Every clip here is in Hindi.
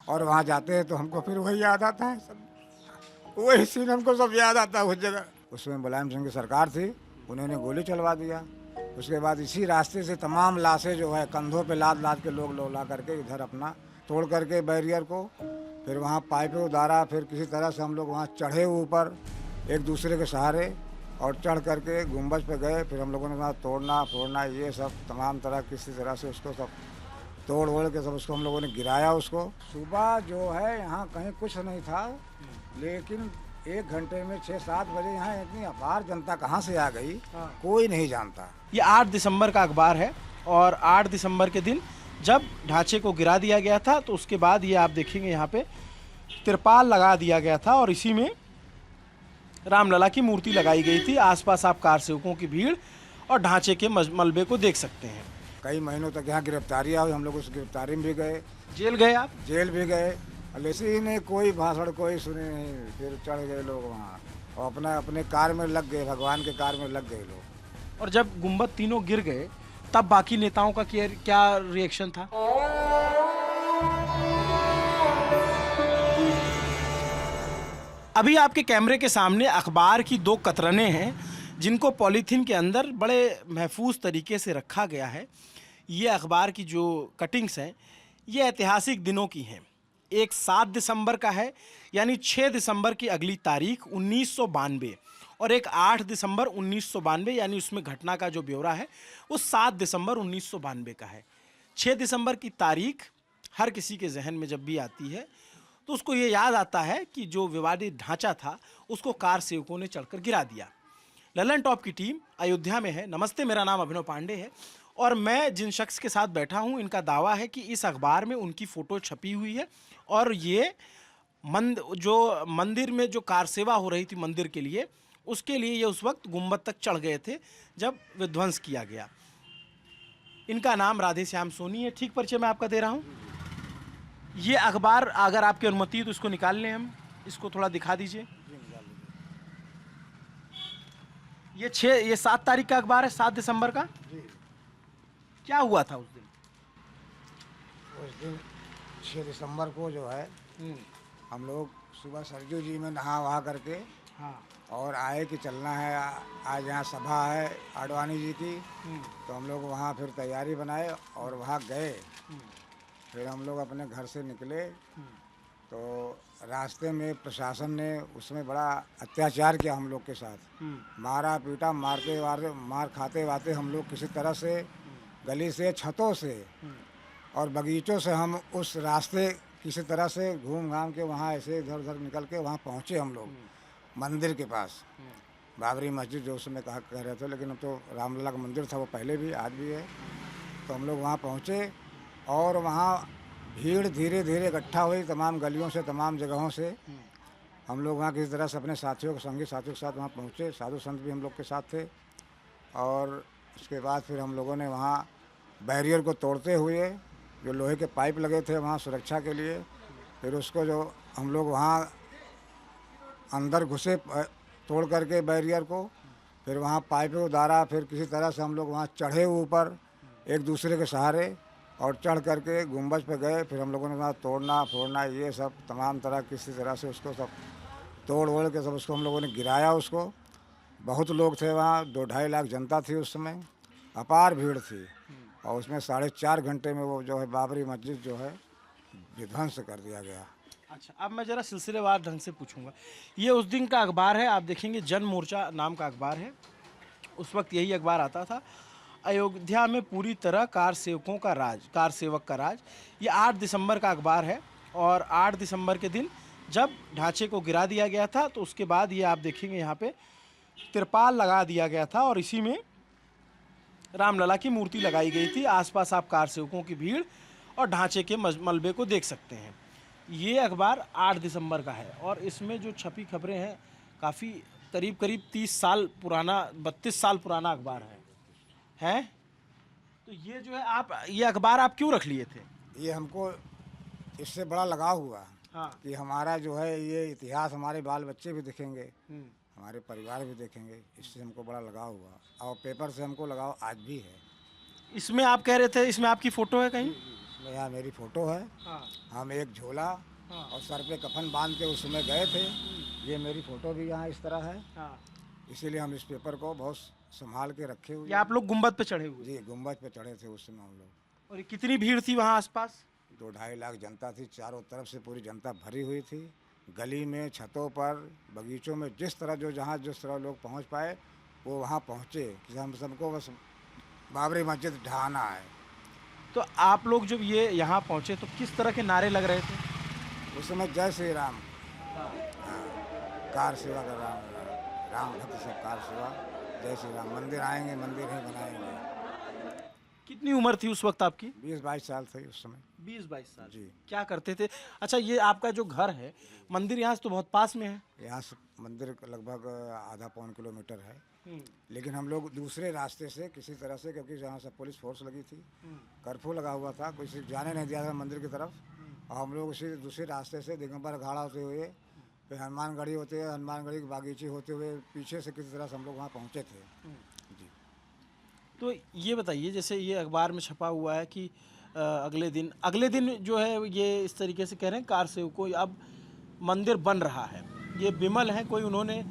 और वहाँ जाते हैं तो हमको फिर वही याद आता है सब, वही सीन हमको सब याद आता है उस जगह। उसमें मुलायम सिंह की सरकार थी, उन्होंने गोली चलवा दिया। उसके बाद इसी रास्ते से तमाम लाशें जो है कंधों पे लाद लाद के लोग ला करके इधर अपना तोड़ करके बैरियर को, फिर वहाँ पाइपें उतारा, फिर किसी तरह से हम लोग वहाँ चढ़े ऊपर एक दूसरे के सहारे और चढ़ करके गुंबज पे गए। फिर हम लोगों ने वहाँ तोड़ना फोड़ना ये सब तमाम तरह किसी तरह से उसको सब तोड़ वोड़ के सब उसको हम लोगों ने गिराया। उसको सुबह जो है यहाँ कहीं कुछ नहीं था, लेकिन 1 घंटे में 6-7 बजे यहाँ इतनी अपार जनता कहाँ से आ गई कोई नहीं जानता। ये 8 दिसंबर का अखबार है और 8 दिसंबर के दिन जब ढांचे को गिरा दिया गया था तो उसके बाद ये आप देखेंगे यहाँ पे तिरपाल लगा दिया गया था और इसी में रामलला की मूर्ति लगाई गई थी। आसपास आप कार सेवकों की भीड़ और ढांचे के मलबे को देख सकते हैं। कई महीनों तक यहाँ गिरफ्तारियाँ हुई, हम लोग उस गिरफ्तारी में भी गए, जेल गए आप? जेल भी गए, ऐसे ही नहीं कोई भाषण कोई सुने नहीं। फिर चढ़ गए लोग वहाँ और अपना अपने कार में लग गए, भगवान के कार में लग गए लोग। और जब गुंबद तीनों गिर गए तब बाकी नेताओं का क्या रिएक्शन था? अभी आपके कैमरे के सामने अखबार की 2 कतरने हैं जिनको पॉलीथीन के अंदर बड़े महफूज तरीके से रखा गया है। ये अखबार की जो कटिंग्स हैं ये ऐतिहासिक दिनों की हैं। एक 7 दिसंबर का है यानी 6 दिसंबर की अगली तारीख 1992 और एक 8 दिसंबर 1992 यानी उसमें घटना का जो ब्यौरा है वो 7 दिसंबर 1992 का है। 6 दिसंबर की तारीख हर किसी के जहन में जब भी आती है तो उसको ये याद आता है कि जो विवादित ढांचा था उसको कार सेवकों ने चढ़कर गिरा दिया। ललन टॉप की टीम अयोध्या में है। नमस्ते, मेरा नाम अभिनव पांडे है और मैं जिन शख्स के साथ बैठा हूं इनका दावा है कि इस अखबार में उनकी फ़ोटो छपी हुई है और ये जो मंदिर में जो कार सेवा हो रही थी मंदिर के लिए, उसके लिए ये उस वक्त गुंबद तक चढ़ गए थे जब विध्वंस किया गया। इनका नाम राधे श्याम सोनी है। ठीक परिचय मैं आपका दे रहा हूँ। ये अखबार अगर आपकी अनुमति है तो इसको निकाल लें, हम इसको थोड़ा दिखा दीजिए। ये 7 तारीख का अखबार है, 7 दिसंबर का। क्या हुआ था उस दिन? उस दिन 6 दिसंबर को जो है हम लोग सुबह सरजू जी में नहा वहा करके और आए कि चलना है, आज यहाँ सभा है आडवाणी जी की, तो हम लोग वहाँ फिर तैयारी बनाए और वहाँ गए। फिर हम लोग अपने घर से निकले तो रास्ते में प्रशासन ने उसमें बड़ा अत्याचार किया हम लोग के साथ, मारा पीटा, मार खाते वाते हम लोग किसी तरह से गली से, छतों से और बगीचों से हम उस रास्ते किसी तरह से घूम घाम के वहाँ ऐसे इधर उधर निकल के वहाँ पहुँचे हम लोग मंदिर के पास। बाबरी मस्जिद जो उसमें कह रहे थे, लेकिन अब तो रामलला का मंदिर था, वो पहले भी आज भी है। तो हम लोग वहाँ पहुँचे और वहाँ भीड़ धीरे धीरे इकट्ठा हुई तमाम गलियों से, तमाम जगहों से। हम लोग वहाँ किसी तरह से अपने साथियों के संगी साथियों के साथ वहाँ पहुँचे, साधु संत भी हम लोग के साथ थे। और उसके बाद फिर हम लोगों ने वहाँ बैरियर को तोड़ते हुए जो लोहे के पाइप लगे थे वहाँ सुरक्षा के लिए, फिर उसको जो हम लोग वहाँ अंदर घुसे तोड़ करके बैरियर को, फिर वहाँ पाइपें उतारा, फिर किसी तरह से हम लोग वहाँ चढ़े ऊपर एक दूसरे के सहारे और चढ़ करके गुंबज पे गए। फिर हम लोगों ने वहाँ तोड़ना फोड़ना ये सब तमाम तरह किसी तरह से उसको सब तोड़ वोड़ के सब उसको हम लोगों ने गिराया। उसको बहुत लोग थे वहाँ, 2-2.5 लाख जनता थी उस समय, अपार भीड़ थी और उसमें 4.5 घंटे में वो जो है बाबरी मस्जिद जो है विध्वंस कर दिया गया। अच्छा, अब मैं ज़रा सिलसिलेवार ढंग से पूछूंगा। ये उस दिन का अखबार है, आप देखेंगे जन मोर्चा नाम का अखबार है। उस वक्त यही अखबार आता था। अयोध्या में पूरी तरह कार सेवकों का राज, कार सेवक का राज। ये 8 दिसंबर का अखबार है और 8 दिसंबर के दिन जब ढांचे को गिरा दिया गया था तो उसके बाद ये आप देखेंगे यहाँ पे तिरपाल लगा दिया गया था और इसी में रामलला की मूर्ति लगाई गई थी। आसपास आप कार सेवकों की भीड़ और ढांचे के मलबे को देख सकते हैं। ये अखबार 8 दिसंबर का है और इसमें जो छपी खबरें हैं काफ़ी करीब 30 साल पुराना, 32 साल पुराना अखबार है। तो ये जो है ये अखबार आप क्यों रख लिए थे? ये हमको इससे बड़ा लगाव हुआ कि हमारा जो है ये इतिहास हमारे बाल बच्चे भी देखेंगे, हमारे परिवार भी देखेंगे, इससे हमको बड़ा लगाव हुआ और पेपर से हमको लगाव आज भी है। इसमें आप कह रहे थे इसमें आपकी फ़ोटो है कहीं? इसमें यहाँ मेरी फ़ोटो है। हाँ। हम एक झोला हाँ। और सर पे कफन बांध के उस समय गए थे। ये मेरी फ़ोटो भी यहाँ इस तरह है। हाँ। इसीलिए हम इस पेपर को बहुत संभाल के रखे हुए ये आप लोग गुम्बद पे चढ़े हुए? जी, गुम्बद पे चढ़े थे उस समय हम लोग। और ये कितनी भीड़ थी वहाँ आसपास? 2-2.5 लाख जनता थी, चारों तरफ से पूरी जनता भरी हुई थी। गली में, छतों पर, बगीचों में, जिस तरह जिस तरह लोग पहुंच पाए वो वहां पहुंचे कि हम सबको बस बाबरी मस्जिद ढहाना है। तो आप लोग जब ये यहाँ पहुँचे तो किस तरह के नारे लग रहे थे? उस समय जय श्री राम, हाँ, कार सेवा का राम भक्त सब कार सेवा, जय श्री राम, मंदिर आएंगे, मंदिर ही बनाएंगे। कितनी उम्र थी उस वक्त आपकी? 20-22 साल थे उस समय। 20-22 साल। जी। क्या करते थे? अच्छा, ये आपका जो घर है, मंदिर यहाँ से तो बहुत पास में है। यहाँ से मंदिर लगभग आधा पौन किलोमीटर है। लेकिन हम लोग दूसरे रास्ते से किसी तरह से, क्योंकि यहाँ से पुलिस फोर्स लगी थी, कर्फ्यू लगा हुआ था, कोई जाने नहीं दिया था मंदिर की तरफ। और हम लोग उसी दूसरे रास्ते से दिगंबर अखाड़ा होते हुए, फिर हनुमानगढ़ी होते हुए, हनुमानगढ़ी की बागीची होते हुए पीछे से किसी तरह से हम लोग वहाँ पहुँचे थे। जी। तो ये बताइए, जैसे ये अखबार में छपा हुआ है कि अगले दिन जो है ये इस तरीके से कह रहे हैं कार सेवकों अब मंदिर बन रहा है। ये विमल है कोई, उन्होंने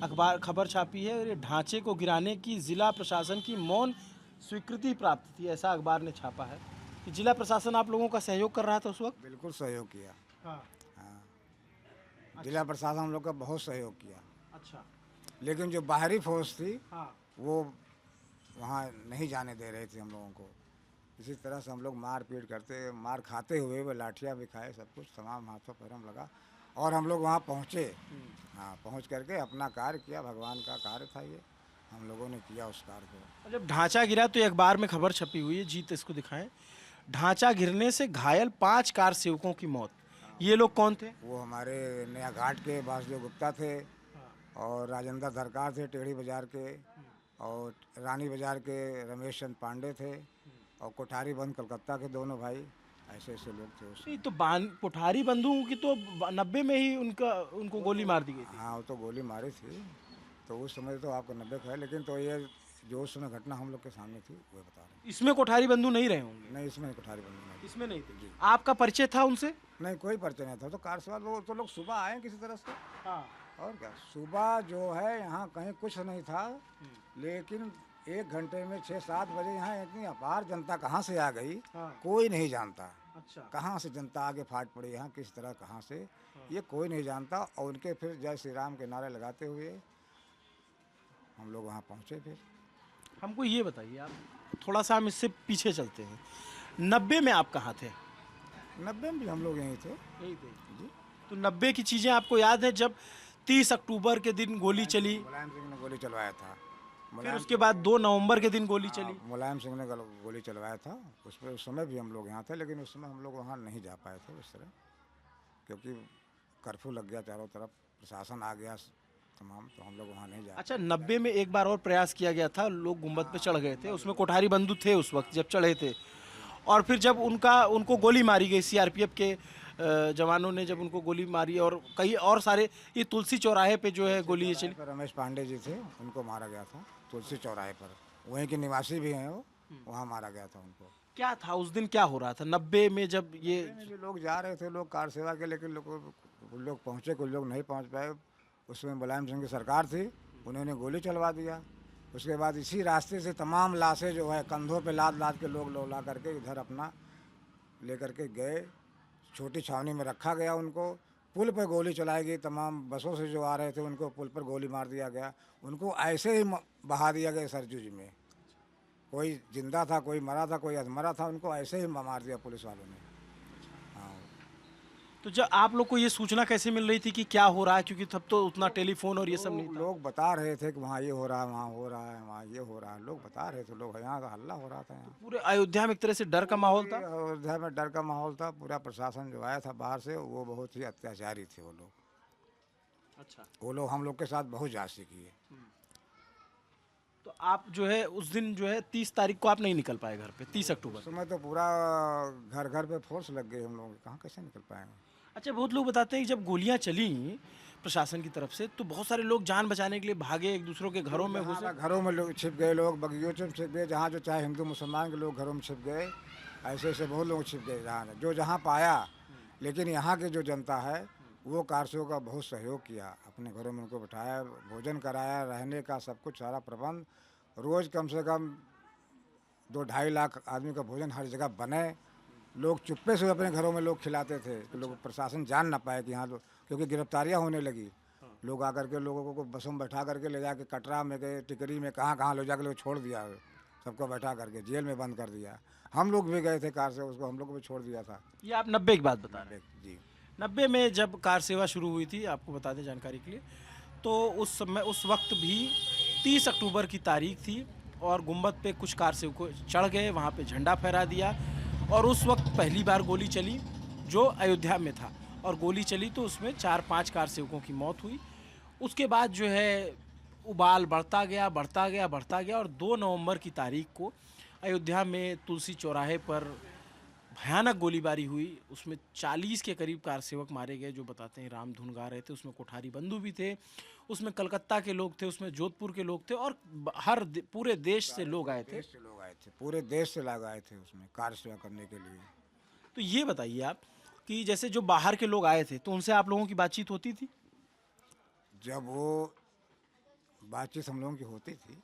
अखबार खबर छापी है और ये ढांचे को गिराने की जिला प्रशासन की मौन स्वीकृति प्राप्त थी, ऐसा अखबार ने छापा है कि जिला प्रशासन आप लोगों का सहयोग कर रहा था उस वक्त। बिल्कुल सहयोग किया। हाँ। हाँ, जिला प्रशासन हम लोग का बहुत सहयोग किया। अच्छा। लेकिन जो बाहरी फोर्स थी हाँ। वो वहाँ नहीं जाने दे रहे थे हम लोगों को। इसी तरह से हम लोग मार खाते हुए, वो लाठियाँ भी खाए, सब कुछ तमाम हाथों पैरों में लगा और हम लोग वहाँ पहुँचे। हाँ, पहुँच करके अपना कार्य किया, भगवान का कार्य था ये, हम लोगों ने किया उस कार्य को। जब ढांचा गिरा तो ये अखबार में खबर छपी हुई है, जीत इसको दिखाएं, ढांचा गिरने से घायल 5 कार सेवकों की मौत। ये लोग कौन थे? वो हमारे नया घाट के वासुदेव गुप्ता थे और राजेंद्र धरकार थे टेढ़ी बाजार के, और रानी बाजार के रमेश चंद पांडे थे, और कोठारी बंद कलकत्ता के दोनों भाई, ऐसे लोग थे उस। नहीं तो कोठारी बंधुओं की तो 90 में ही उनको गोली मार दी गई थी। हाँ, वो तो गोली मारी थी, तो उस समय तो आपको 90 का है, लेकिन तो ये जो उस समय घटना हम लोग के सामने थी वो बता रहे हैं। इसमें कोठारी बंधु नहीं रहे होंगे? नहीं, इसमें कोठारी बंधु नहीं। इसमें नहीं थे। आपका परिचय था उनसे? नहीं, कोई परिचय नहीं था। तो कार सवार लोग सुबह आए किसी तरह से। हाँ। और क्या, सुबह जो है यहाँ कहीं कुछ नहीं था, लेकिन 1 घंटे में 6-7 बजे यहाँ इतनी अपार जनता कहाँ से आ गई, कोई नहीं जानता। अच्छा। कहाँ से जनता आगे फाट पड़ी यहाँ, किस तरह कहाँ से, ये कोई नहीं जानता। और उनके फिर जय श्री राम के नारे लगाते हुए हम लोग वहाँ पहुँचे। फिर हमको ये बताइए, आप थोड़ा सा हम इससे पीछे चलते हैं, 90 में आप कहाँ थे? 90 में भी हम लोग यहीं थे। यहीं थे जी। तो 90 की चीज़ें आपको याद है, जब 30 अक्टूबर के दिन गोली चली, मुलायम सिंह ने गोली चलवाया था। फिर उसके बाद 2 नवंबर के दिन गोली चली। मुलायम सिंह ने गोली चलवाया था, उस समय भी हम लोग यहाँ थे, लेकिन उस समय हम लोग वहाँ नहीं जा पाए थे उस तरह, क्योंकि कर्फ्यू लग गया चारों तरफ, प्रशासन आ गया तमाम, तो हम लोग वहाँ नहीं जा। अच्छा, 90 में एक बार और प्रयास किया गया था, लोग गुंबद पे चढ़ गए थे, उसमें कोठारी बंधु थे उस वक्त जब चढ़े थे, और फिर जब उनको गोली मारी गई, सीआरपीएफ के जवानों ने जब उनको गोली मारी, और कई और सारे, ये तुलसी चौराहे पे जो है गोली चली। रमेश पांडे जी थे, उनको मारा गया था तुलसी चौराहे पर, वहीं के निवासी भी हैं वो, वहाँ मारा गया था उनको। क्या था उस दिन, क्या हो रहा था 90 में जब ये लोग जा रहे थे, लोग कार सेवा के, लेकिन लोग पहुँचे, कुछ लोग नहीं पहुँच पाए। उसमें मुलायम सिंह की सरकार थी, उन्होंने गोली चलवा दिया। उसके बाद इसी रास्ते से तमाम लाशें जो है कंधों पे लाद के लोग ला करके इधर अपना लेकर के गए, छोटी छावनी में रखा गया उनको। पुल पर गोली चलाई गई, तमाम बसों से जो आ रहे थे उनको पुल पर गोली मार दिया गया, उनको ऐसे ही बहा दिया गया सरजू जी में। कोई जिंदा था, कोई मरा था, कोई अधमरा था, उनको ऐसे ही मार दिया पुलिस वालों ने। हाँ। तो जब आप लोग को ये सूचना कैसे मिल रही थी कि क्या हो रहा है, क्योंकि तब तो उतना टेलीफोन और ये सब नहीं था। लोग बता रहे थे कि वहाँ ये हो रहा है, वहाँ हो रहा है, वहाँ ये हो रहा है, लोग बता रहे थे, लोग यहाँ का हल्ला हो रहा था। यहाँ पूरे अयोध्या में एक तरह से डर का माहौल था। अयोध्या में डर का माहौल था। पूरा प्रशासन जो आया था बाहर से, वो बहुत ही अत्याचारी थे वो लोग। अच्छा। वो लोग हम लोग के साथ बहुत जांची किए। तो आप जो है उस दिन जो है 30 तारीख को आप नहीं निकल पाए घर पे, 30 अक्टूबर। उस समय तो पूरा घर पे फोर्स लग गई हम लोग, कहाँ कैसे निकल पाएंगे। अच्छा, बहुत लोग बताते हैं कि जब गोलियां चली प्रशासन की तरफ से तो बहुत सारे लोग जान बचाने के लिए भागे, एक दूसरों के घरों में घुसे। घरों में लोग छिप गए, लोग बगियों में छिप गए, जहाँ जो चाहे हिंदू मुसलमान के लोग घरों में छिप गए। ऐसे ऐसे बहुत लोग छिप गए जहाँ जो जहाँ पाया। लेकिन यहाँ की जो जनता है वो कारसेवकों का बहुत सहयोग किया, अपने घरों में उनको बिठाया, भोजन कराया, रहने का सब कुछ सारा प्रबंध। रोज़ कम से कम 2-2.5 लाख आदमी का भोजन हर जगह बने। लोग चुप्पे से अपने घरों में लोग खिलाते थे कि लोग प्रशासन जान ना पाए कि यहाँ लोग, क्योंकि गिरफ्तारियाँ होने लगी। लोग आकर के लोगों को बसों में बैठा करके ले जाके कटरा में गए, टिकरी में, कहाँ ले जाकर लोग छोड़ दिया, सबको बैठा करके जेल में बंद कर दिया। हम लोग भी गए थे कार से, उसको हम लोग को भी छोड़ दिया था। ये आप 90 की बात बता रहे हैं। जी 90 में जब कार सेवा शुरू हुई थी, आपको बता दें जानकारी के लिए, तो उस समय उस वक्त भी 30 अक्टूबर की तारीख थी और गुंबद पे कुछ कार सेवक चढ़ गए, वहाँ पे झंडा फहरा दिया और उस वक्त पहली बार गोली चली जो अयोध्या में था, और गोली चली तो उसमें 4-5 कार सेवकों की मौत हुई। उसके बाद जो है उबाल बढ़ता गया और 2 नवंबर की तारीख को अयोध्या में तुलसी चौराहे पर भयानक गोलीबारी हुई। उसमें 40 के करीब कार सेवक मारे गए, जो बताते हैं राम धुन गा रहे थे। उसमें कोठारी बंधु भी थे, उसमें कलकत्ता के लोग थे, उसमें जोधपुर के लोग थे और पूरे देश से लोग आए थे। पूरे देश से लोग आए थे उसमें कार सेवा करने के लिए। तो ये बताइए आप कि जैसे जो बाहर के लोग आए थे तो उनसे आप लोगों की बातचीत होती थी? जब वो बातचीत हम लोगों की होती थी,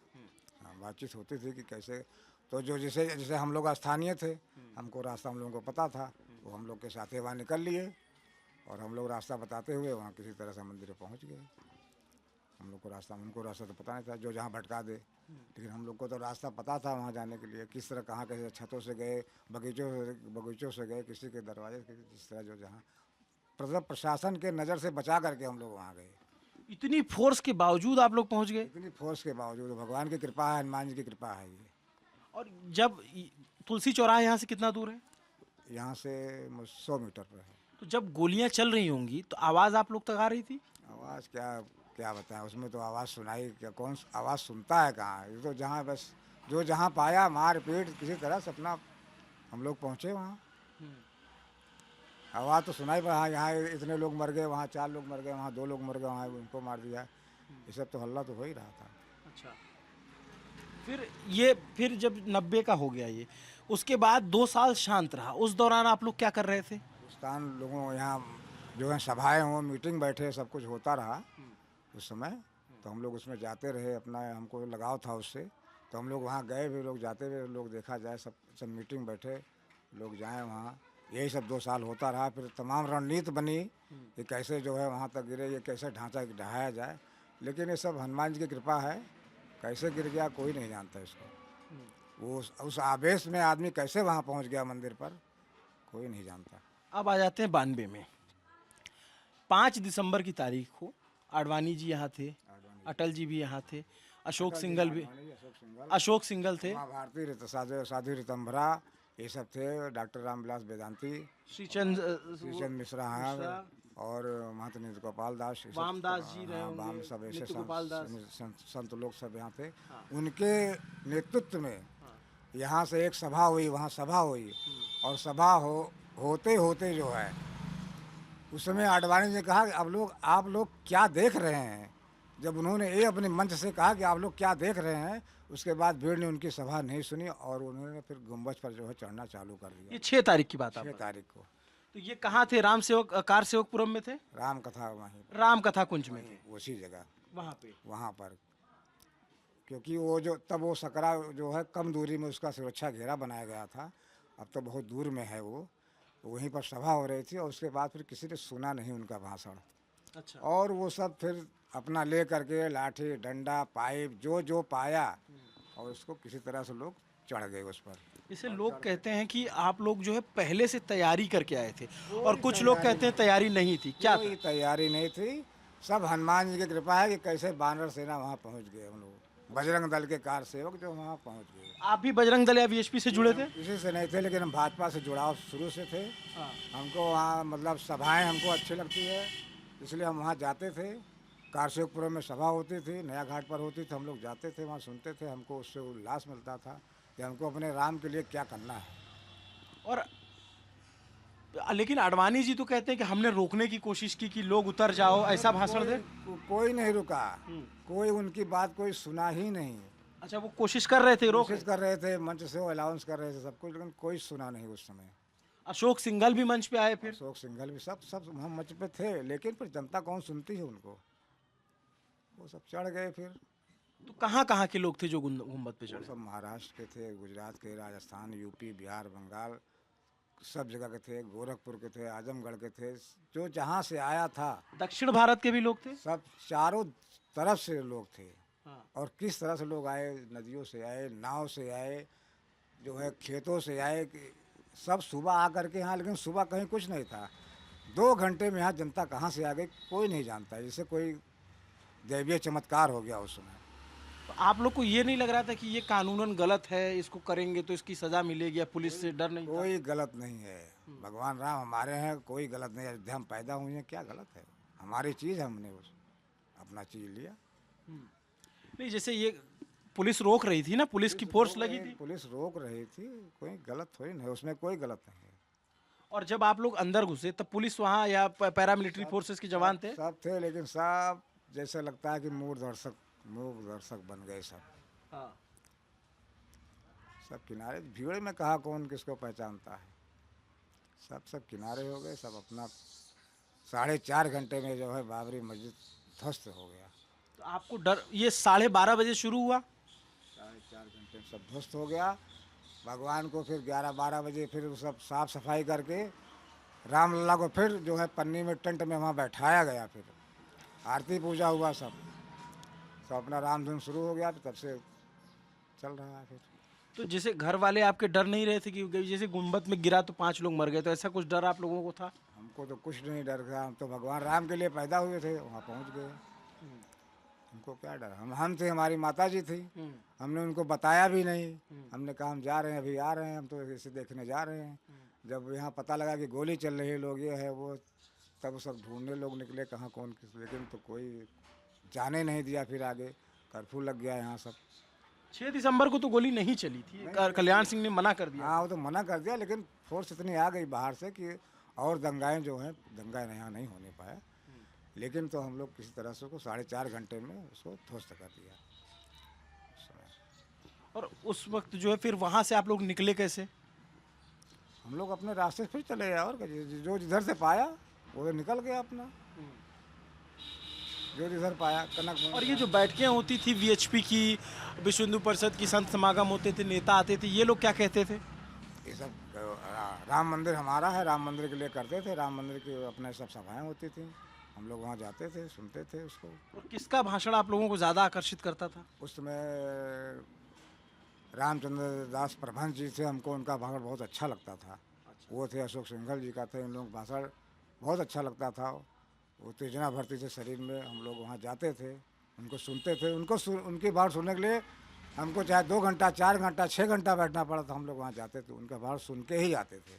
हाँ बातचीत होती थी कि कैसे, तो जो जैसे जैसे हम लोग स्थानीय थे, हमको रास्ता हम लोगों को पता था, वो हम लोग के साथ ही वहाँ निकल लिए और हम लोग रास्ता बताते हुए वहाँ किसी तरह से मंदिर में पहुँच गए। हम लोग को रास्ता, उनको रास्ता तो पता नहीं था, जो जहाँ भटका दे, लेकिन हम लोग को तो रास्ता पता था वहाँ जाने के लिए, किस तरह कहाँ कैसे, छतों से गए, बगीचों से गए, किसी के दरवाजे से, जिस तरह जो जहाँ प्रशासन के नज़र से बचा करके हम लोग वहाँ गए। इतनी फोर्स के बावजूद आप लोग पहुंच गए? इतनी फोर्स के बावजूद भगवान की कृपा है, हनुमान जी की कृपा है ये। और जब तुलसी चौराहा यहाँ से कितना दूर है? यहाँ से 100 मीटर पर है। तो जब गोलियां चल रही होंगी तो आवाज़ आप लोग तक आ रही थी? आवाज़ क्या बताएं, उसमें तो आवाज़ सुनाई क्या, कौन आवाज़ सुनता है कहाँ। ये तो जहाँ बस जो जहाँ पाया मार पीट किसी तरह से अपना हम लोग पहुँचे वहाँ। आवाज़ तो सुनाई पर, हाँ यहाँ इतने लोग मर गए, वहाँ 4 लोग मर गए, वहाँ 2 लोग मर गए, वहाँ उनको मार दिया, ये सब तो हल्ला तो हो ही रहा था। अच्छा, फिर जब 90 का हो गया ये, उसके बाद 2 साल शांत रहा। उस दौरान आप लोग क्या कर रहे थे? उस दौरान लोगों यहाँ जो है सभाएं हों, मीटिंग बैठे, सब कुछ होता रहा उस समय। तो हम लोग उसमें जाते रहे, अपना हमको लगाव था उससे, तो हम लोग वहाँ गए भी, लोग जाते हुए लोग देखा जाए, सब मीटिंग बैठे, लोग जाएं वहाँ। यही सब 2 साल होता रहा। फिर तमाम रणनीति बनी कि कैसे जो है वहाँ तक गिरे, ये कैसे ढांचा ढहाया जाए। लेकिन ये सब हनुमान जी की कृपा है, कैसे गिर गया कोई नहीं जानता इसको। वो उस आवेश में आदमी कैसे वहाँ पहुँच गया मंदिर पर, कोई नहीं जानता। अब आ जाते हैं 92 में। 5 दिसंबर की तारीख को आडवाणी जी यहाँ थे, अटल जी भी यहाँ थे, अशोक सिंघल थे, भारती साधु रितंभरा, ये सब थे, डॉक्टर रामविलास वेदांती, श्रीचंद मिश्रा हैं, और महंत नीति गोपाल दास, वामदास जी रहे होंगे, वाम सब ऐसे संत लोग सब यहाँ थे। हाँ। उनके नेतृत्व में यहाँ से एक सभा हुई, वहाँ सभा हुई, और सभा होते होते जो है उस समय आडवाणी ने कहा कि आप लोग क्या देख रहे हैं। जब उन्होंने ये अपने मंच से कहा कि आप लोग क्या देख रहे हैं, उसके बाद भीड़ ने उनकी सभा नहीं सुनी और उन्होंने फिर गुम्बज पर जो है चढ़ना चालू कर दिया। ये 6 तारीख की बात है। 6 तारीख को। तो ये कहाँ थे? कार सेवकपुरम में थे? राम कथा वहीं, राम कथा कुंज में थे, उसी जगह वहाँ पर। क्योंकि वो जो तब वो सकरा जो है कम दूरी में उसका सुरक्षा घेरा बनाया गया था, अब तो बहुत दूर में है वो। वहीं पर सभा हो रही थी और उसके बाद फिर किसी ने सुना नहीं उनका भाषण। अच्छा। और वो सब फिर अपना ले करके लाठी डंडा पाइप जो पाया और उसको किसी तरह से लोग चढ़ गए उस पर। इसे लोग कहते हैं कि आप लोग जो है पहले से तैयारी करके आए थे, और कुछ लोग कहते हैं तैयारी नहीं थी। क्या कोई तैयारी नहीं थी, सब हनुमान जी की कृपा है कि कैसे वानर सेना वहाँ पहुँच गए। हम लोग बजरंग दल के कार सेवक जो वहाँ पहुँच गए। आप भी बजरंग दल या वीएचपी से जुड़े थे? किसी से नहीं थे, लेकिन हम भाजपा से जुड़ाव शुरू से थे। हमको वहाँ मतलब सभाएं हमको अच्छी लगती है, इसलिए हम वहाँ जाते थे। कार सेवकपुरम में सभा होती थी, नया घाट पर होती थी, हम लोग जाते थे वहाँ, सुनते थे, हमको उससे उल्लास मिलता था कि हमको अपने राम के लिए क्या करना है। और लेकिन आडवाणी जी तो कहते हैं कि हमने रोकने की कोशिश की कि लोग उतर जाओ, ऐसा भाषण दे। कोई नहीं रुका, कोई उनकी बात कोई सुना ही नहीं। अच्छा, वो कोशिश कर रहे थे रोक? कोशिश कर रहे थे, मंच से अलाउंस कर रहे थे सब कुछ, लेकिन कोई सुना नहीं उस समय। अशोक सिंघल भी मंच पे आए फिर? अशोक सिंघल भी सब सब हम मंच पे थे, लेकिन फिर जनता कौन सुनती है उनको, वो सब चढ़ गए फिर। तो कहाँ कहाँ के लोग थे जो गुम्बद पे वो चढ़े? सब महाराष्ट्र के थे, गुजरात के, राजस्थान, यूपी, बिहार, बंगाल, सब जगह के थे, गोरखपुर के थे, आजमगढ़ के थे, जो जहाँ से आया था। दक्षिण भारत के भी लोग थे? सब चारों तरफ से लोग थे। हाँ। और किस तरह से लोग आए, नदियों से आए, नाव से आए, जो है खेतों से आए, कि सब सुबह आकर के यहाँ, लेकिन सुबह कहीं कुछ नहीं था। 2 घंटे में यहाँ जनता कहाँ से आ गई कोई नहीं जानता, जैसे कोई दैवीय चमत्कार हो गया उस समय। तो आप लोग को ये नहीं लग रहा था कि ये कानूनन गलत है, इसको करेंगे तो इसकी सजा मिलेगी, या पुलिस से डर नहीं था? कोई गलत नहीं है, भगवान राम हमारे हैं, कोई गलत नहीं है। अयोध्या हम पैदा हुए हैं, क्या गलत है? हमारी चीज़, हमने उस अपना चीज़ लिया। नहीं, जैसे ये पुलिस रोक रही थी ना, पुलिस की फोर्स लगी थी। पुलिस रोक रही थी, कोई गलत थोड़ी नहीं, उसमें कोई गलत नहीं है। और जब आप लोग अंदर घुसे तब पुलिस वहाँ या पैरामिलिट्री फोर्सेस के जवान थे? सब थे, लेकिन सब जैसे लगता है कि मूक दर्शक बन गए सब। हाँ। सब किनारे, भीड़ में कहा कौन किसको पहचानता है। सब किनारे हो गए, सब अपना 4.5 घंटे में जो है बाबरी मस्जिद ध्वस्त हो गया। तो आपको डर, ये 12:30 बजे शुरू हुआ? 4.5 घंटे में सब ध्वस्त हो गया। भगवान को फिर 11-12 बजे फिर वो सब साफ सफाई करके रामलला को फिर जो है पन्नी में टेंट में वहाँ बैठाया गया। फिर आरती पूजा हुआ, सब अपना रामधुन शुरू हो गया, तब से चल रहा है फिर। तो जैसे घर वाले आपके डर नहीं रहे थे कि जैसे गुम्बद में गिरा तो 5 लोग मर गए, तो ऐसा कुछ डर आप लोगों को था? हमको तो कुछ नहीं डर था, हम तो भगवान राम के लिए पैदा हुए थे, वहाँ पहुँच गए। हमको क्या डर, हम थे, हमारी माता जी थी, हमने उनको बताया भी नहीं। हमने कहा हम जा रहे हैं, अभी आ रहे हैं, हम तो इसे देखने जा रहे हैं। जब यहाँ पता लगा कि गोली चल रही है, लोग ये है वो, तब सब ढूंढने लोग निकले कहाँ कौन किस, लेकिन तो कोई जाने नहीं दिया। फिर आगे कर्फ्यू लग गया यहाँ सब। 6 दिसंबर को तो गोली नहीं चली थी, कल्याण सिंह ने मना कर दिया। हाँ, वो तो मना कर दिया, लेकिन फोर्स इतनी आ गई बाहर से कि और दंगाएं जो हैं, दंगा यहाँ नहीं होने पाया। लेकिन तो हम लोग किसी तरह से उसको 4.5 घंटे में उसको ध्वस्त कर दिया। और उस वक्त जो है फिर वहाँ से आप लोग निकले कैसे? हम लोग अपने रास्ते से फिर चले गए, और जो जिधर से पाया वो निकल गया अपना, जो जिधर पाया कनक। और ये जो बैठकें होती थी वीएचपी की, विश्व हिंदू परिषद की, संत समागम होते थे, नेता आते थे, ये लोग क्या कहते थे? ये सब राम मंदिर हमारा है, राम मंदिर के लिए करते थे, राम मंदिर की अपने सब सभाएं होती थी, हम लोग वहाँ जाते थे, सुनते थे उसको। और किसका भाषण आप लोगों को ज़्यादा आकर्षित करता था? उस समय रामचंद्र दास प्रबंध जी थे, हमको उनका भाषण बहुत अच्छा लगता था। वो थे, अशोक सिंघल जी का थे, इन लोगों का भाषण बहुत अच्छा लगता था। वो उत्तेजना भरती थे शरीर में, हम लोग वहाँ जाते थे, उनको सुनते थे। उनकी बात सुनने के लिए हमको चाहे 2 घंटा, 4 घंटा, 6 घंटा बैठना पड़ा था, हम लोग वहाँ जाते थे, उनका बात सुन के ही आते थे।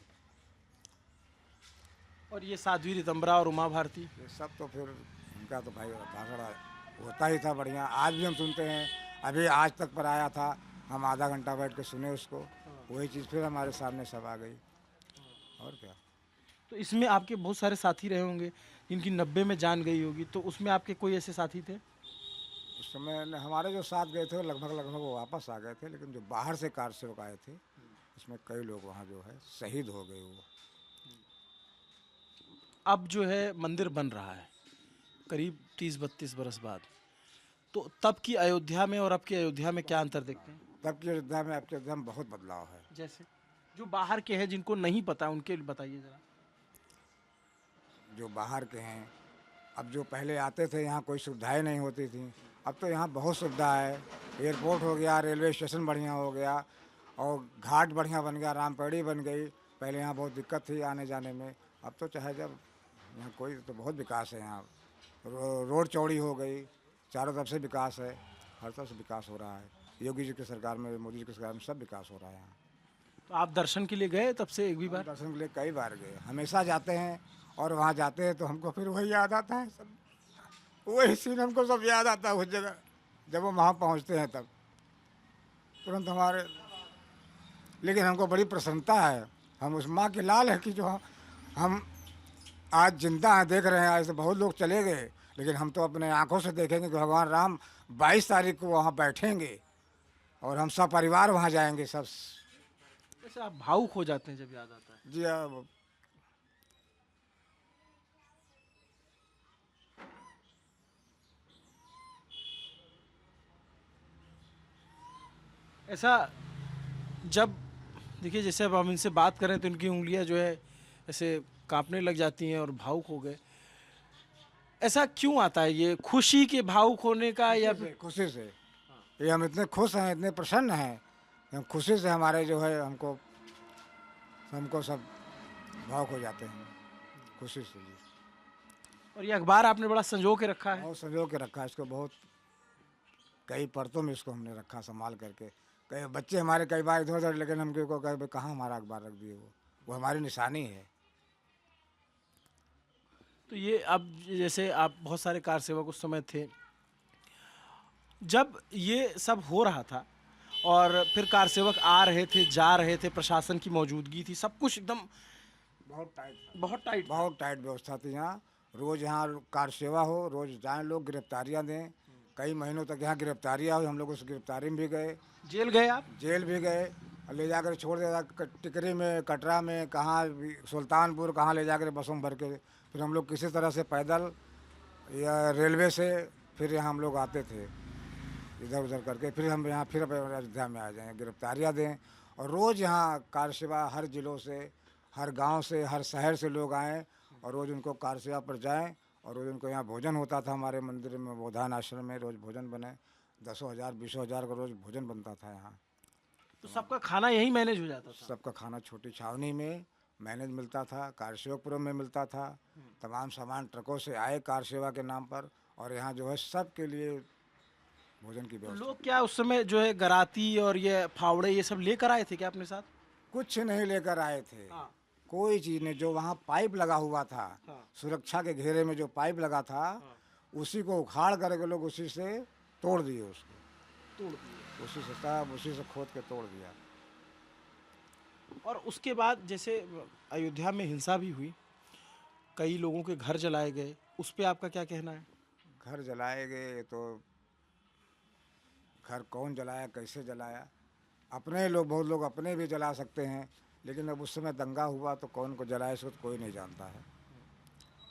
और ये साध्वी रितंबरा और उमा भारती, ये सब तो फिर उनका तो भाई भाषण होता ही था बढ़िया। आज भी हम सुनते हैं, अभी आज तक पर आया था, हम आधा घंटा बैठ के सुने उसको, वही चीज़ फिर हमारे सामने सब आ गई। और क्या। तो इसमें आपके बहुत सारे साथी रहे होंगे जिनकी 90 में जान गई होगी, तो उसमें आपके कोई ऐसे साथी थे? उस समय हमारे जो साथ गए थे लगभग वो वापस आ गए थे, लेकिन जो बाहर से कार सेवक आए थे उसमें कई लोग वहाँ जो है शहीद हो गए। वो अब जो है मंदिर बन रहा है करीब 30-32 बरस बाद, तो तब की अयोध्या में और अब की अयोध्या में क्या अंतर देखते हैं? तब की अयोध्या में, अब की अयोध्या में बहुत बदलाव है। जैसे जो बाहर के हैं जिनको नहीं पता उनके लिए बताइए ज़रा। जो बाहर के हैं, अब जो पहले आते थे यहाँ कोई सुविधाएं नहीं होती थी, अब तो यहाँ बहुत सुविधा है। एयरपोर्ट हो गया, रेलवे स्टेशन बढ़िया हो गया, और घाट बढ़िया बन गया, रामपेड़ी बन गई। पहले यहाँ बहुत दिक्कत थी आने जाने में, अब तो चाहे जब यहाँ कोई तो बहुत विकास है। यहाँ रोड चौड़ी हो गई, चारों तरफ से विकास है, हर तरफ से विकास हो रहा है। योगी जी की सरकार में, मोदी जी की सरकार में सब विकास हो रहा है यहाँ। तो आप दर्शन के लिए गए तब से एक भी बार? दर्शन के लिए कई बार गए, हमेशा जाते हैं, और वहाँ जाते हैं तो हमको फिर वही याद आता है, सब वही सीन हमको सब याद आता है उस जगह। जब वो वहाँ पहुँचते हैं तब तुरंत हमारे, लेकिन हमको बड़ी प्रसन्नता है, हम उस माँ के लाल है कि जो हम आज जिंदा हैं, देख रहे हैं। ऐसे बहुत लोग चले गए, लेकिन हम तो अपने आंखों से देखेंगे कि भगवान राम 22 तारीख को वहाँ बैठेंगे, और हम सब परिवार वहाँ जाएंगे सब। वैसे आप भावुक हो जाते हैं जब याद आता है। जी हाँ। ऐसा जब देखिए, जैसे अब हम इनसे बात करें तो इनकी उंगलियां जो है ऐसे कांपने लग जाती हैं और भावुक हो गए। ऐसा क्यों आता है, ये खुशी के भावुक होने का या फिर खुशी से ये हम इतने खुश हैं, इतने प्रसन्न हैं, हम खुशी से हमारे जो है हमको हमको सब भावुक हो जाते हैं खुशी से जी। और ये अखबार आपने बड़ा संजो के रखा है। बहुत संजो के रखा है इसको, बहुत कई परतों में इसको हमने रखा संभाल करके। कई बच्चे हमारे कई बार इधर उधर, लेकिन हम को कहे भाई कहाँ हमारा अखबार रख दिए, वो हमारी निशानी है। तो ये अब जैसे आप बहुत सारे कार सेवक उस समय थे, जब ये सब हो रहा था और फिर कार सेवक आ रहे थे, जा रहे थे, प्रशासन की मौजूदगी थी, सब कुछ एकदम बहुत टाइट था, बहुत टाइट। बहुत टाइट व्यवस्था थी यहाँ। रोज़ यहाँ कार सेवा हो, रोज़ जाएं लोग, गिरफ्तारियाँ दें। कई महीनों तक यहाँ गिरफ्तारियाँ हुई, हम लोग उस गिरफ्तारी में भी गए, जेल गए आप? जेल भी गए और ले जाकर छोड़ दिया टिकरी में, कटरा में, कहाँ भी, सुल्तानपुर, कहाँ ले जाकर बसों में भर के। फिर हम लोग किसी तरह से पैदल या रेलवे से फिर यहाँ हम लोग आते थे इधर उधर करके। फिर हम यहाँ फिर अयोध्या में आ जाएँ, गिरफ्तारियाँ दें। और रोज़ यहाँ कार सेवा हर ज़िलों से, हर गांव से, हर शहर से लोग आएँ और रोज़ उनको कार सेवा पर जाएँ। और रोज़ उनको यहाँ भोजन होता था हमारे मंदिर में, बोधान आश्रम में रोज़ भोजन बने, 10,000 20,000 का रोज़ भोजन बनता था यहाँ। तो सबका खाना यही मैनेज हो जाता था? सबका खाना छोटी छावनी में मैनेज मिलता था, कार सेवकपुरम में मिलता था। तमाम सामान ट्रकों से आए कार सेवा के नाम पर, और यहाँ जो है सबके लिए भोजन की तो व्यवस्था। लोग क्या उस समय जो है गराती और ये फावड़े ये सब लेकर आए थे क्या अपने साथ? कुछ नहीं लेकर आए थे, हाँ। कोई चीज़ नहीं। जो वहाँ पाइप लगा हुआ था, हाँ। सुरक्षा के घेरे में जो पाइप लगा था, उसी को उखाड़ करके लोग उसी से तोड़ दिए, उसको तोड़ दिए। उसी से सब उसी से खोद के तोड़ दिया। और उसके बाद जैसे अयोध्या में हिंसा भी हुई, कई लोगों के घर जलाए गए, उस पे आपका क्या कहना है? घर जलाए गए तो घर कौन जलाया, कैसे जलाया? अपने लोग, बहुत लोग अपने भी जला सकते हैं, लेकिन अब उस समय दंगा हुआ तो कौन को जलाए इसको तो कोई नहीं जानता है।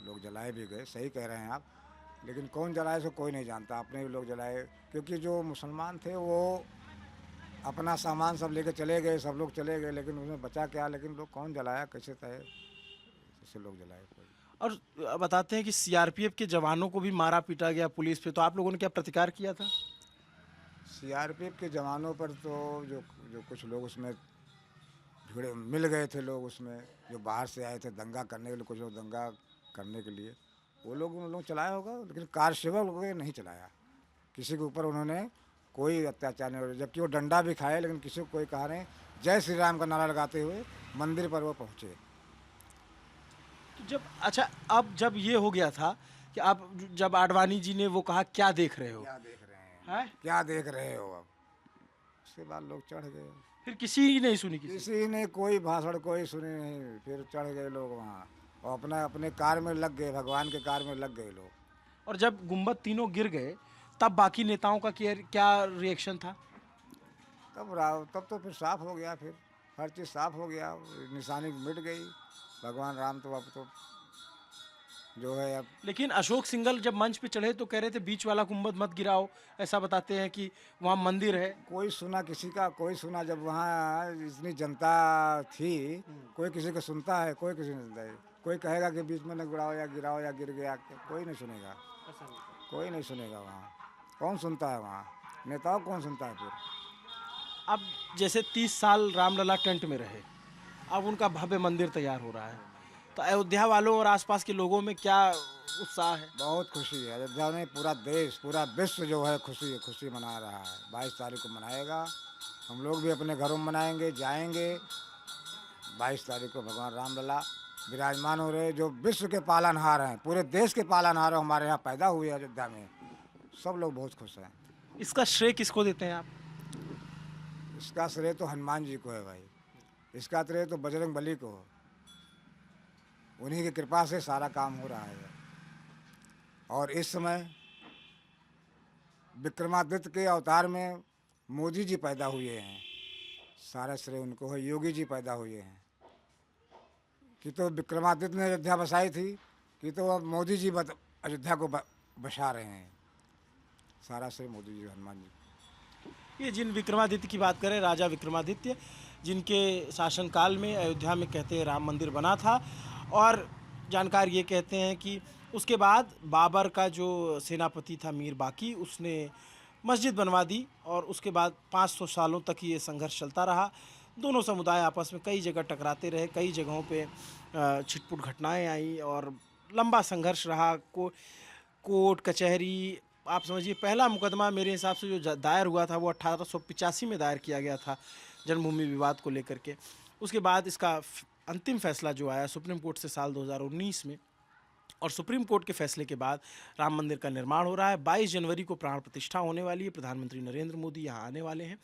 लोग जलाए भी गए, सही कह रहे हैं आप, लेकिन कौन जलाए इसको कोई नहीं जानता। अपने भी लोग जलाए, क्योंकि जो मुसलमान थे वो अपना सामान सब लेके चले गए, सब लोग चले गए, लेकिन उसमें बचा क्या? लेकिन लोग कौन जलाया, कैसे तय, कैसे लोग जलाए कोई। और बताते हैं कि सीआरपीएफ के जवानों को भी मारा पीटा गया पुलिस पे, तो आप लोगों ने क्या प्रतिकार किया था? सीआरपीएफ के जवानों पर तो जो जो कुछ लोग उसमें भिड़े मिल गए थे, लोग उसमें जो बाहर से आए थे दंगा करने के लिए, कुछ लोग दंगा करने के लिए, वो लोग उन लोग चलाया होगा, लेकिन कार सेवक लोगों ने नहीं चलाया। किसी के ऊपर उन्होंने कोई अत्याचार नहीं किया, जबकि वो डंडा भी खाए, लेकिन किसी को कोई कहा नहीं। जय श्री राम का नारा लगाते हुए मंदिर पर वो पहुँचे। तो जब अच्छा, अब जब ये हो गया था कि आप जब आडवाणी जी ने वो कहा क्या देख रहे हो, क्या देख रहे हैं, हैं? क्या देख रहे हो? अब उसके बाद लोग चढ़ गए, फिर किसी की नहीं सुनी, किसी ने कोई भाषण कोई सुनी नहीं। फिर चढ़ गए लोग वहाँ और अपना अपने कार में लग गए, भगवान के कार में लग गए लोग। और जब गुम्बद तीनों गिर गए तब बाकी नेताओं का क्या रिएक्शन था? तब तो फिर साफ हो गया, फिर हर चीज़ साफ हो गया, निशानी मिट गई। भगवान राम तो अब तो जो है अब। लेकिन अशोक सिंघल जब मंच पे चढ़े तो कह रहे थे बीच वाला गुम्बद मत गिराओ, ऐसा बताते हैं कि वहाँ मंदिर है। कोई सुना किसी का, कोई सुना? जब वहाँ इतनी जनता थी, कोई किसी को सुनता है? कोई किसी नहीं सुनता है। कोई कहेगा कि बीच में न गिराओ या गिराओ या गिर गया, कोई नहीं सुनेगा, कोई नहीं सुनेगा। वहाँ कौन सुनता है? वहाँ नेताओं कौन सुनता है? फिर अब जैसे 30 साल रामलला टेंट में रहे, अब उनका भव्य मंदिर तैयार हो रहा है, तो अयोध्या वालों और आसपास के लोगों में क्या उत्साह है? बहुत खुशी है। अयोध्या में पूरा देश, पूरा विश्व जो है खुशी मना रहा है। 22 तारीख को मनाएगा, हम लोग भी अपने घरों में मनाएंगे, जाएंगे। 22 तारीख को भगवान रामलला विराजमान हो रहे, जो विश्व के पालनहार हैं, पूरे देश के पालनहार हमारे यहाँ पैदा हुए अयोध्या में। सब लोग बहुत खुश हैं। इसका श्रेय किसको देते हैं आप? इसका श्रेय तो हनुमान जी को है भाई, इसका श्रेय तो बजरंग बली को। उन्हीं की कृपा से सारा काम हो रहा है। और इस समय विक्रमादित्य के अवतार में मोदी जी पैदा हुए हैं, सारा श्रेय उनको है। योगी जी पैदा हुए हैं कि तो विक्रमादित्य ने अयोध्या बसाई थी, कि तो अब मोदी जी अयोध्या को बसा रहे हैं। सारा श्रेय मोदी जी, हनुमान जी। ये जिन विक्रमादित्य की बात करें, राजा विक्रमादित्य, जिनके शासनकाल में अयोध्या में कहते हैं राम मंदिर बना था, और जानकार ये कहते हैं कि उसके बाद बाबर का जो सेनापति था मीर बाकी, उसने मस्जिद बनवा दी, और उसके बाद 500 सालों तक ये संघर्ष चलता रहा। दोनों समुदाय आपस में कई जगह टकराते रहे, कई जगहों पे छिटपुट घटनाएं आई और लंबा संघर्ष रहा। कोर्ट कचहरी, आप समझिए पहला मुकदमा मेरे हिसाब से जो दायर हुआ था वो 1885 में दायर किया गया था जन्मभूमि विवाद को लेकर के। उसके बाद इसका अंतिम फैसला जो आया सुप्रीम कोर्ट से साल 2019 में, और सुप्रीम कोर्ट के फैसले के बाद राम मंदिर का निर्माण हो रहा है। 22 जनवरी को प्राण प्रतिष्ठा होने वाली है। प्रधानमंत्री नरेंद्र मोदी यहाँ आने वाले हैं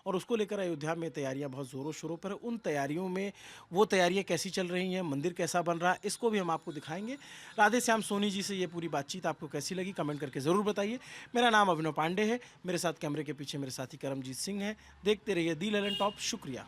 और उसको लेकर अयोध्या में तैयारियां बहुत ज़ोरों शोरों पर है। उन तैयारियों में वो तैयारियां कैसी चल रही हैं, मंदिर कैसा बन रहा है, इसको भी हम आपको दिखाएंगे। राधे श्याम सोनी जी से ये पूरी बातचीत आपको कैसी लगी कमेंट करके ज़रूर बताइए। मेरा नाम अभिनव पांडे है, मेरे साथ कैमरे के पीछे मेरे साथी करमजीत सिंह हैं। देखते रहिए दी ललन टॉप। शुक्रिया।